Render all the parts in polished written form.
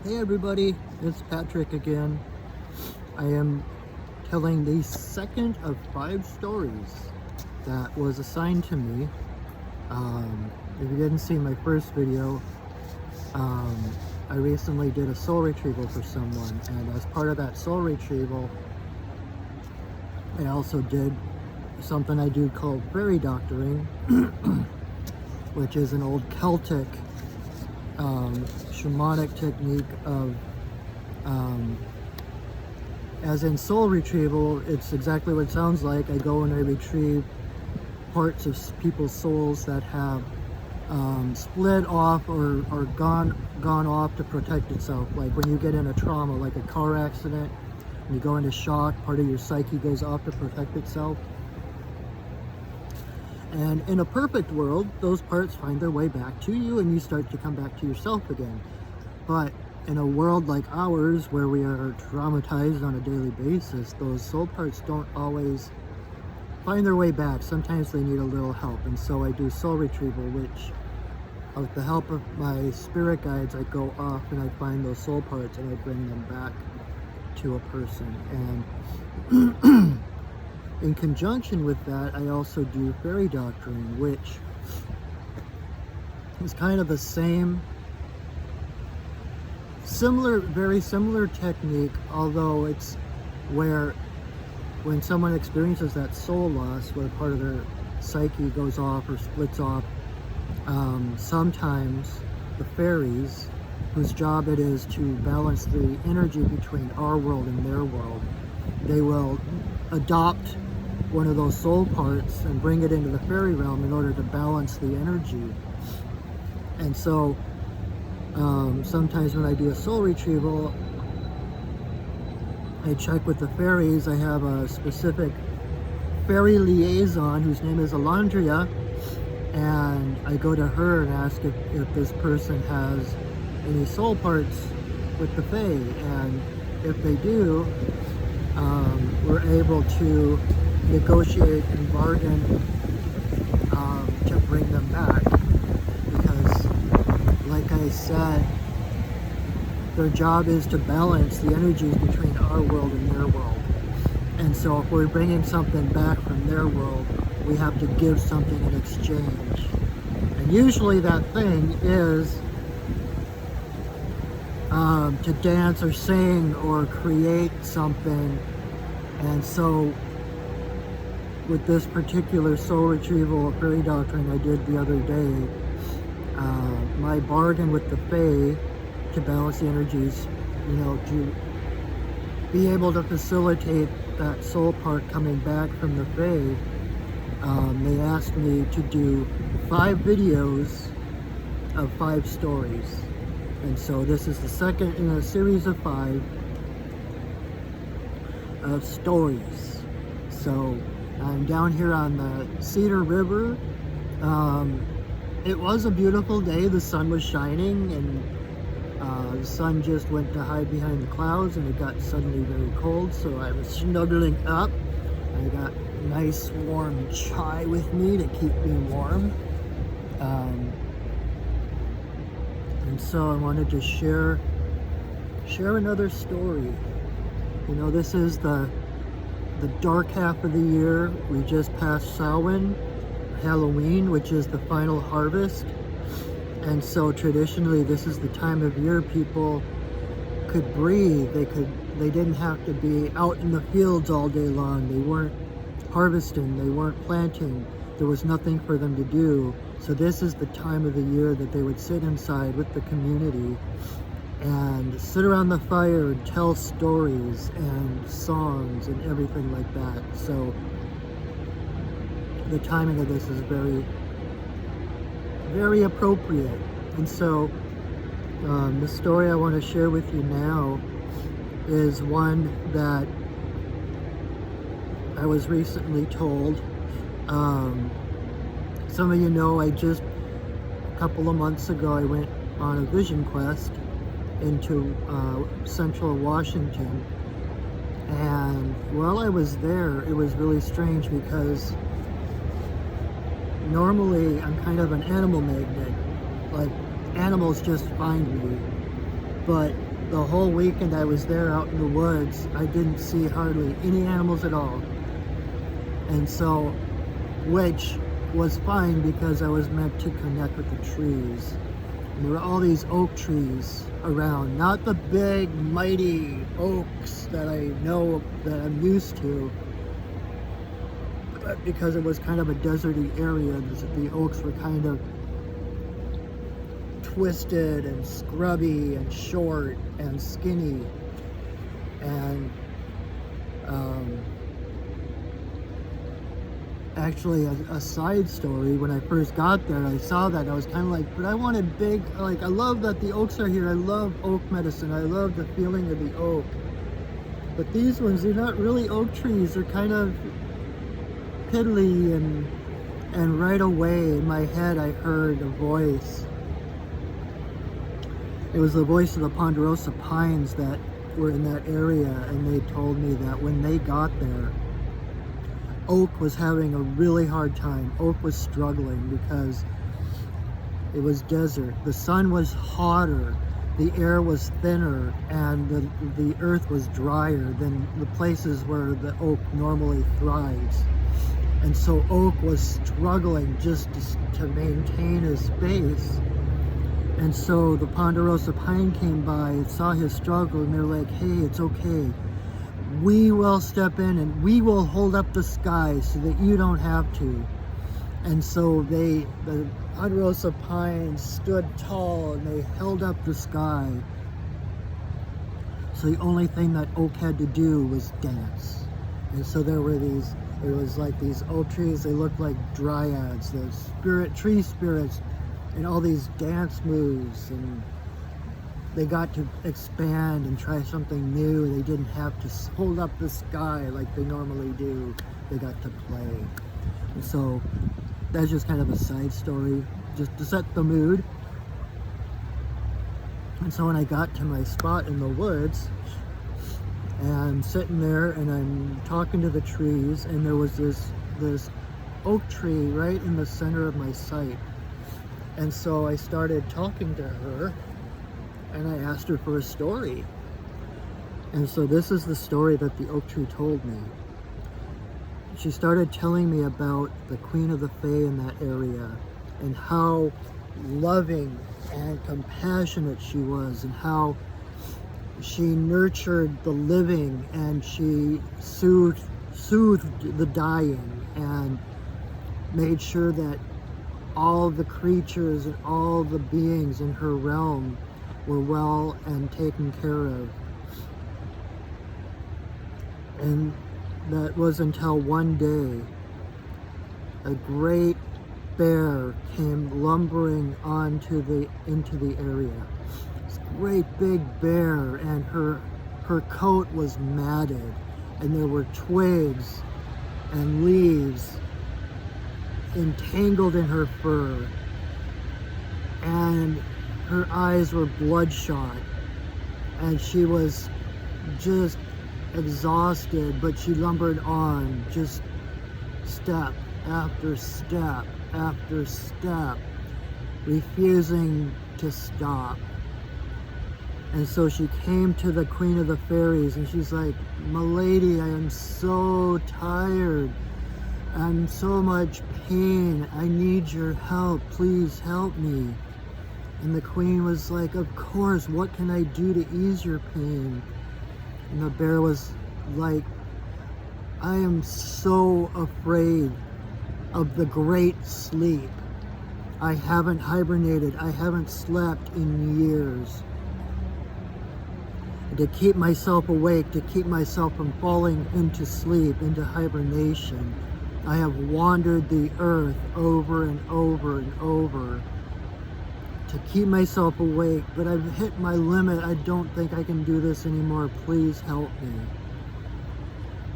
Hey everybody, it's Patrick again. I am telling the second of 5 stories that was assigned to me. If you didn't see my first video, I recently did a soul retrieval for someone, and as part of that soul retrieval, I also did something I do called Faery Doctoring, which is an old Celtic shamanic technique of as in soul retrieval. It's exactly what it sounds like. I go and I retrieve parts of people's souls that have split off or gone off to protect itself. Like when you get in a trauma, like a car accident, and you go into shock, part of your psyche goes off to protect itself. And in a perfect world, those parts find their way back to you and you start to come back to yourself again. But in a world like ours, where we are traumatized on a daily basis, those soul parts don't always find their way back. Sometimes they need a little help. And so I do soul retrieval, which with the help of my spirit guides, I go off and I find those soul parts and I bring them back to a person. And in conjunction with that, I also do Faery Doctoring, which is kind of the very similar technique, although it's where when someone experiences that soul loss, where part of their psyche goes off or splits off, sometimes the fairies, whose job it is to balance the energy between our world and their world, they will adopt one of those soul parts and bring it into the fairy realm in order to balance the energy. And so sometimes when I do a soul retrieval, I check with the fairies. I have a specific fairy liaison whose name is Alandria, and I go to her and ask if this person has any soul parts with the fae, and if they do, we're able to negotiate and bargain to bring them back, because like I said, their job is to balance the energies between our world and their world. And so if we're bringing something back from their world, we have to give something in exchange. And usually that thing is to dance or sing or create something. And so with this particular soul retrieval Faery Doctoring I did the other day, my bargain with the fae to balance the energies, to be able to facilitate that soul part coming back from the fae, they asked me to do 5 videos of 5 stories. And so this is the second in a series of 5 of stories. So I'm down here on the Cedar River. It was a beautiful day. The sun was shining, and the sun just went to hide behind the clouds, and it got suddenly very cold, so I was snuggling up. I got nice warm chai with me to keep me warm. And so I wanted to share another story. This is the dark half of the year. We just passed Samhain, Halloween, which is the final harvest. And so traditionally this is the time of year people could breathe. They didn't have to be out in the fields all day long. They weren't harvesting, they weren't planting. There was nothing for them to do. So this is the time of the year that they would sit inside with the community and sit around the fire and tell stories and songs and everything like that. So the timing of this is very, very appropriate. And so the story I want to share with you now is one that I was recently told. Some of you know, a couple of months ago I went on a vision quest into central Washington, and while I was there it was really strange, because normally I'm kind of an animal magnet. Like, animals just find me, but the whole weekend I was there out in the woods, I didn't see hardly any animals at all. And so, which was fine because I was meant to connect with the trees. And there were all these oak trees around, not the big, mighty oaks that I know, that I'm used to, but because it was kind of a deserty area, the oaks were kind of twisted and scrubby and short and skinny. And actually, a side story, when I first got there, I saw that, I was kind of like, but I wanted big, like, I love that the oaks are here, I love oak medicine, I love the feeling of the oak. But these ones, they're not really oak trees, they're kind of piddly, and right away in my head I heard a voice. It was the voice of the ponderosa pines that were in that area, and they told me that when they got there, oak was having a really hard time. Oak was struggling because it was desert. The sun was hotter, the air was thinner, and the earth was drier than the places where the oak normally thrives. And so oak was struggling just to maintain his space. And so the ponderosa pine came by and saw his struggle, and they're like, hey, it's okay. We will step in and we will hold up the sky so that you don't have to. And so the ponderosa pines stood tall and they held up the sky. So the only thing that oak had to do was dance. And so there was like these oak trees, they looked like dryads, the tree spirits, and all these dance moves, and they got to expand and try something new. They didn't have to hold up the sky like they normally do. They got to play. And so that's just kind of a side story, just to set the mood. And so when I got to my spot in the woods, and I'm sitting there and I'm talking to the trees, and there was this oak tree right in the center of my sight. And so I started talking to her, and I asked her for a story. And so this is the story that the oak tree told me. She started telling me about the Queen of the Fae in that area, and how loving and compassionate she was, and how she nurtured the living, and she soothed the dying, and made sure that all the creatures and all the beings in her realm were well and taken care of. And that was until one day a great bear came lumbering into the area. This great big bear, and her coat was matted, and there were twigs and leaves entangled in her fur, and her eyes were bloodshot, and she was just exhausted, but she lumbered on, just step after step after step, refusing to stop. And so she came to the Queen of the Fairies, and she's like, "Milady, I am so tired. I'm in so much pain. I need your help. Please help me." And the Queen was like, "Of course, what can I do to ease your pain?" And the bear was like, "I am so afraid of the great sleep. I haven't hibernated. I haven't slept in years. And to keep myself awake, to keep myself from falling into sleep, into hibernation, I have wandered the earth over and over and over to keep myself awake, but I've hit my limit. I don't think I can do this anymore. Please help me."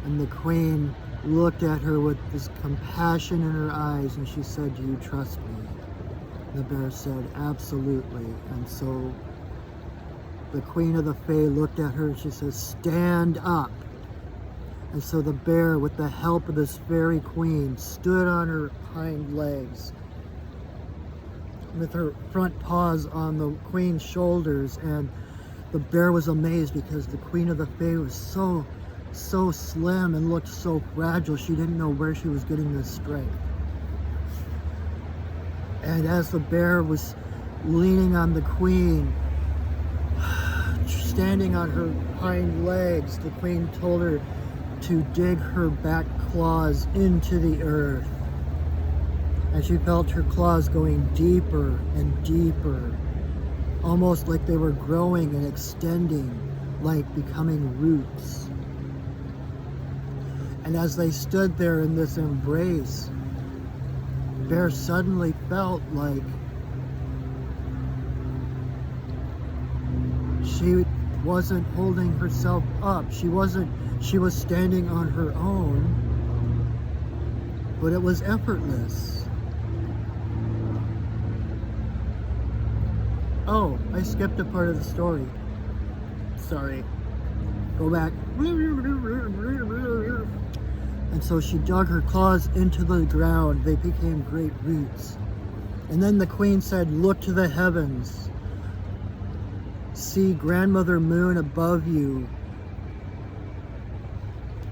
And the Queen looked at her with this compassion in her eyes, and she said, "Do you trust me?" The bear said, "Absolutely." And so the Queen of the Fae looked at her and she says, "Stand up." And so the bear, with the help of this fairy queen, stood on her hind legs with her front paws on the queen's shoulders, and the bear was amazed because the Queen of the Fae was so slim and looked so fragile. She didn't know where she was getting this strength. And as the bear was leaning on the queen, standing on her hind legs, the queen told her to dig her back claws into the earth. And she felt her claws going deeper and deeper, almost like they were growing and extending, like becoming roots. And as they stood there in this embrace, Bear suddenly felt like she wasn't holding herself up. She was standing on her own, but it was effortless. Oh, I skipped a part of the story. Sorry. Go back. And so she dug her claws into the ground. They became great roots. And then the queen said, "Look to the heavens. See Grandmother Moon above you.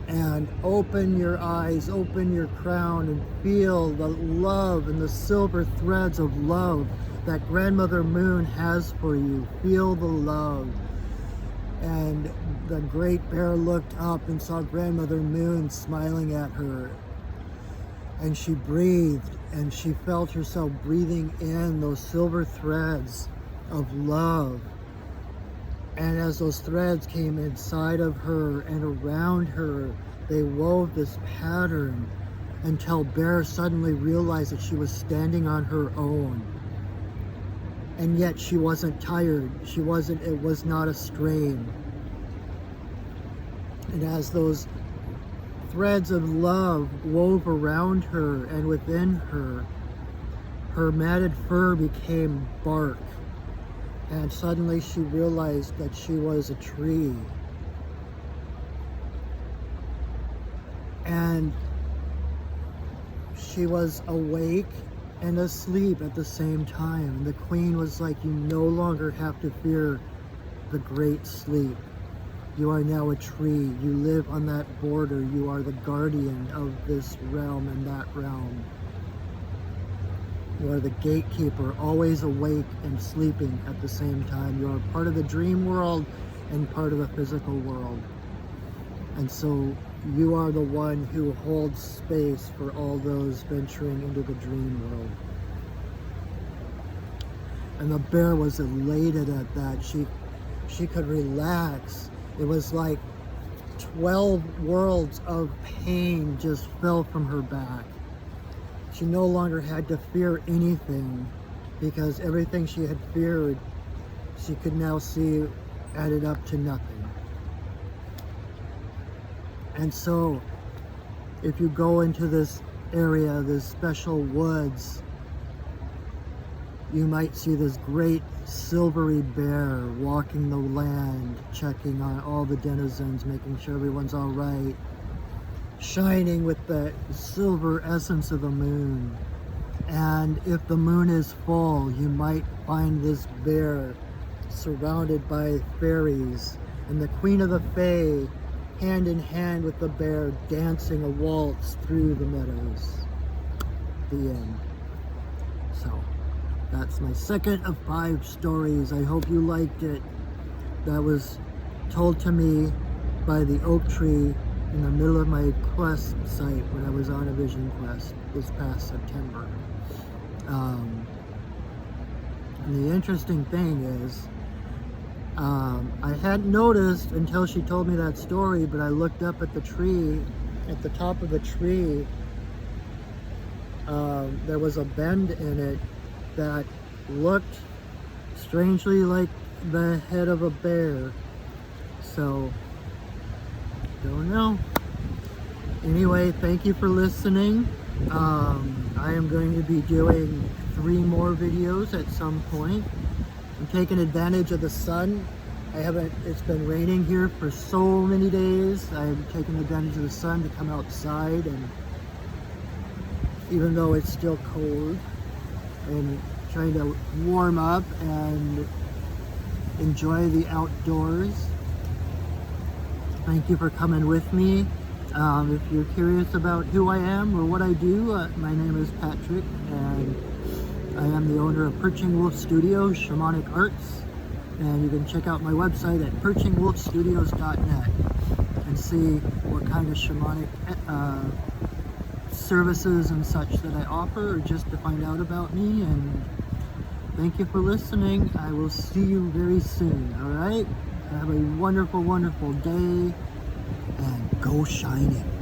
And open your eyes, open your crown, and feel the love and the silver threads of love that Grandmother Moon has for you. Feel the love." And the great bear looked up and saw Grandmother Moon smiling at her. And she breathed, and she felt herself breathing in those silver threads of love. And as those threads came inside of her and around her, they wove this pattern until Bear suddenly realized that she was standing on her own. And yet she wasn't tired. It was not a strain. And as those threads of love wove around her and within her, her matted fur became bark. And suddenly she realized that she was a tree. And she was awake and asleep at the same time. And the queen was like, "You no longer have to fear the great sleep. You are now a tree. You live on that border. You are the guardian of this realm and that realm. You are the gatekeeper, always awake and sleeping at the same time. You are part of the dream world and part of the physical world. And so you are the one who holds space for all those venturing into the dream world." And the bear was elated at that. She could relax. It was like 12 worlds of pain just fell from her back. She no longer had to fear anything, because everything she had feared, she could now see added up to nothing. And so, if you go into this area, this special woods, you might see this great silvery bear walking the land, checking on all the denizens, making sure everyone's all right, shining with the silver essence of the moon. And if the moon is full, you might find this bear surrounded by fairies, and the Queen of the Fae hand in hand with the bear, dancing a waltz through the meadows. The end. So, that's my second of 5 stories. I hope you liked it. That was told to me by the oak tree in the middle of my quest site when I was on a vision quest this past September. And the interesting thing is, I hadn't noticed until she told me that story, but I looked up at the tree, at the top of the tree, there was a bend in it that looked strangely like the head of a bear. So, don't know. Anyway, thank you for listening. I am going to be doing 3 more videos at some point. I'm taking advantage of the sun. It's been raining here for so many days. I'm taking advantage of the sun to come outside, and even though it's still cold, and trying to warm up and enjoy the outdoors. Thank you for coming with me. If you're curious about who I am or what I do, my name is Patrick, and I am the owner of Perching Wolf Studios, Shamanic Arts, and you can check out my website at perchingwolfstudios.net and see what kind of shamanic services and such that I offer, or just to find out about me. And thank you for listening. I will see you very soon, all right? Have a wonderful, wonderful day, and go shining.